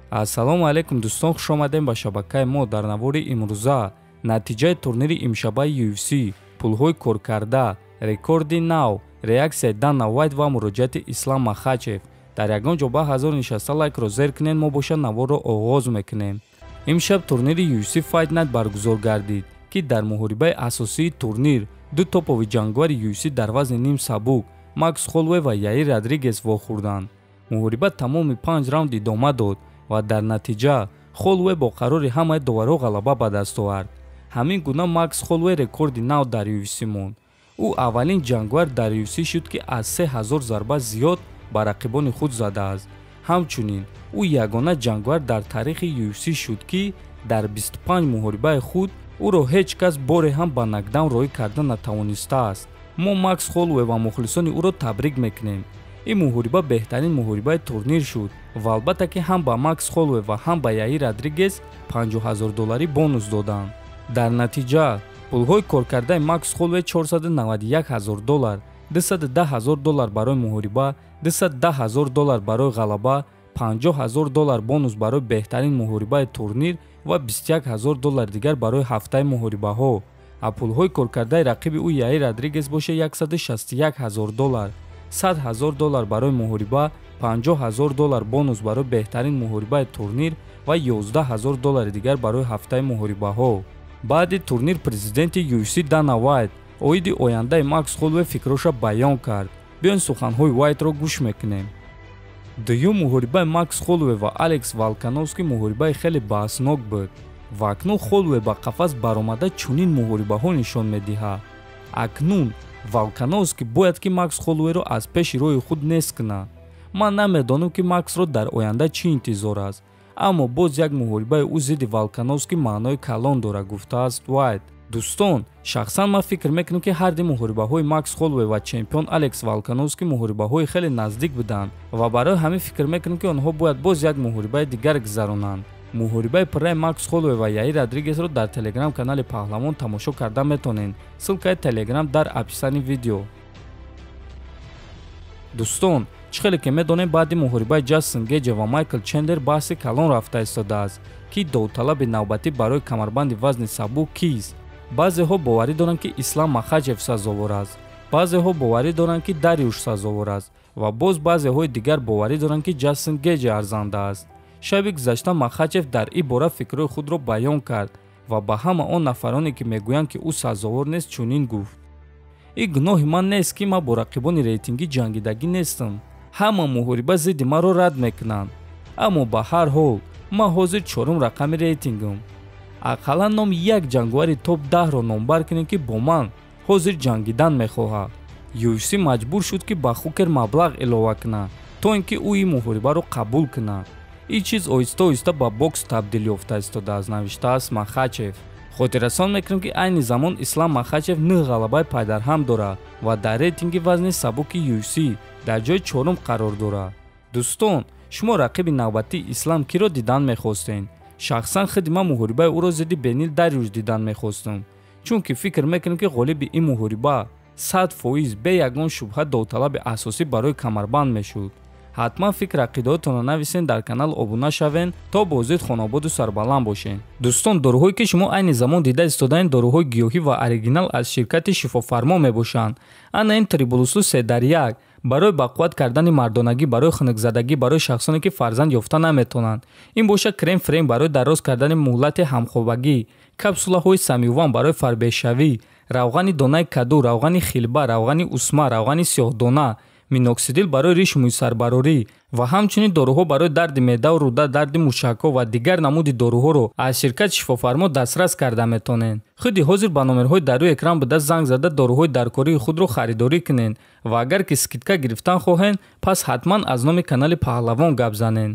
ассалому алайкум дӯстон, хуш омадем ба шабакаи мо. Дар навори имрӯза натиҷаи турнири имшабаи UFC, пулхои коркарда, рекорди нав, реаксияи Дана Вайт ва Мурочиати Ислам Махачев. Дар ягон ҷо ба ҳазор нишаста лайкро зер кунед, мо боша наворро оғоз мекунем. имшаб турнири UFC Fight Night баргузор гардид, ки дар мухорибаи асосии турнир ду топови ҷангвари UFC дар вазни ним сабук Макс Холлоуэй ва Яир Родригес вохӯрданд. мухориба тамоми 5 раунд идома дод ва дар натиҷа Холлоуэй бо қарори ҳамаи доварҳо ғалаба ба даст овард. ҳамин гуна Макс Холлоуэй рекорди нав дар UFC монд. ӯ аввалин ҷангвар дар UFC шуд, ки аз 3000 зарба зиёд ба рақибони худ задааст. ҳамчунин ӯ ягона ҷангвар дар таърихи UFC шуд, ки дар 25 мухорибаи худ ӯро ҳеҷ кас боре ҳам ба нокдаун роӣ карда натавонистааст. мо Макс Холлоуэй ва мухлисони ӯро табрик мекунем. ин мухориба беҳтарин мухорибаи турнир шуд ва албатта ки ҳам ба Макс Холлоуэй ва ҳам ба Яир Родригес $50,000 бонус доданд. дар натиҷа пулҳои коркардаи Макс Холлоуэй $491,000, $210,000 барои мухориба, $210,000 барои ғалаба, $50,000 бонус барои беҳтарин мухорибаи турнир ва $21,000 дигар барои ҳафтаи мухорибаҳо. пулҳои коркардаи рақиби ӯ Яир Родригес боша $161,000, $100,000 барои мухориба, $50,000 бонус барои беҳтарин мухорибаи турнир ва $11,000 дигар барои ҳафтаи мухорибаҳо. баъди турнир президенти UFC Дана Вайт оиди ояндаи Макс Холлоуэй фикроша баён кард. биён суханҳои Вайтро гӯш мекунем. дуюм мухорибаи Макс Холлоуэй ва Алекс Волкановский мухорибаи хеле баҳснок буд. ва акнун Холлоуэй ба қафас баромада чунин мухорибаҳо нишон медиҳад. акнун Волкановский бояд ки Макс Холлоуэйро аз пеши роҳи худ нест кунад. ман намедонам ки Максро дар оянда чӣ интизор аст, аммо боз як мухорибаи ӯ зидди Волкановский маънои калон дорад, гуфтааст Вайт. дӯстон, шахсан ман фикр мекунам ки ҳарди мухорибаҳои Макс Холлоуэй ва чемпион Алекс Волкановский мухорибаҳои хеле наздик буданд ва барои ҳамин фикр мекунам ки онҳо бояд боз як мухорибаи дигар гузаронанд. мухорибаи пурраи Макс Холлоуэй ва Яир Родригесро дар телеграм канали Паҳлавон тамошо карда метонед. ссилкаи телеграм дар аписани видео. дӯстон, чӣ хеле ки медонем баъди мухорибаи Ҷастин Гейҷ ва Майкл Чендлер баҳси калон рафта истодааст, ки довталаби навбатӣ барои камарбанди вазни сабук кист. баъзеҳо боварӣ доранд ки Ислам Махачев сазовор аст, баъзеҳо боварӣ доранд ки Дариуш сазовор аст ва боз баъзеҳои дигар боварӣ доранд ки Ҷастин Гейҷ арзанда аст. шаби гузашта Махачев дар ин бора фикрҳои худро баён кард ва ба ҳама он нафароне ки мегӯянд ки ӯ сазовор нест чунин гуфт: ин гуноҳи ман нест, ки ман бо рақибони рейтингӣ ҷангидагӣ нестам. ҳама мухориба зидди маро рад мекунанд, аммо ба ҳар ҳол ман ҳозир чорум рақами рейтингам. ақаллан номи як ҷангвари топ 10-ро номбар кунед, ки бо ман ҳозир ҷангидан мехоҳад. UFC маҷбур шуд ки ба хукер маблағ илова кунад, то ин ки ӯ ин мухорибаро қабул кунад. ин чиз оҳиста оҳиста ба бокс табдил ёфта истодааст, навиштааст Махачев. хотиррасон мекунем ки айни замон Ислам Махачев 9 ғалабаи пайдарҳам дорад ва дар рейтинги вазни сабуки UFC дар ҷои 4 қарор дорад. дӯстон, шумо рақиби навбатии Ислам киро дидан мехостед? шахсан худи ман мухорибаи ӯро зидди Бенил Дариуш дидан мехостам, чунки фикр мекунем ки ғолиби ин мухориба 100% бе ягон шубҳа довталаби асосӣ барои камарбанд мешуд. ҳатман фикр ақидаотонро нависен, дар канал обуна шавен то бозид хонободу сарбаланд бошен. дӯстон, доруҳое ки шумо айни замон дида истодаен доруҳои гиёҳӣ ва оригинал аз ширкати шифофармо мебошанд. ана ин триблуслу 3 дар 1 барои бақувват кардани мардонагӣ, барои хунукзадагӣ, барои шахсоне ки фарзанд ёфта наметонанд. ин боша крем фрем барои дароз кардани муҳлати ҳамхобагӣ, капсулаҳои самиюван барои фарбешавӣ, равғани донаи каду, равғани хилба, равғани усма, равғани сиёҳдона, миноксидил барои ришмуи сарбарорӣ ва ҳамчунин доруҳо барои дарди меъдаву рӯда, дарди мушакҳо ва дигар намуди доруҳоро аз ширкати шифофармо дастрас карда метонед. худи ҳозир ба номерҳои дар рӯи экран буда занг зада доруҳои даркории худро харидорӣ кунед ва агар ки скидка гирифтан хоҳед, пас ҳатман аз номи канали Паҳлавон гап занед.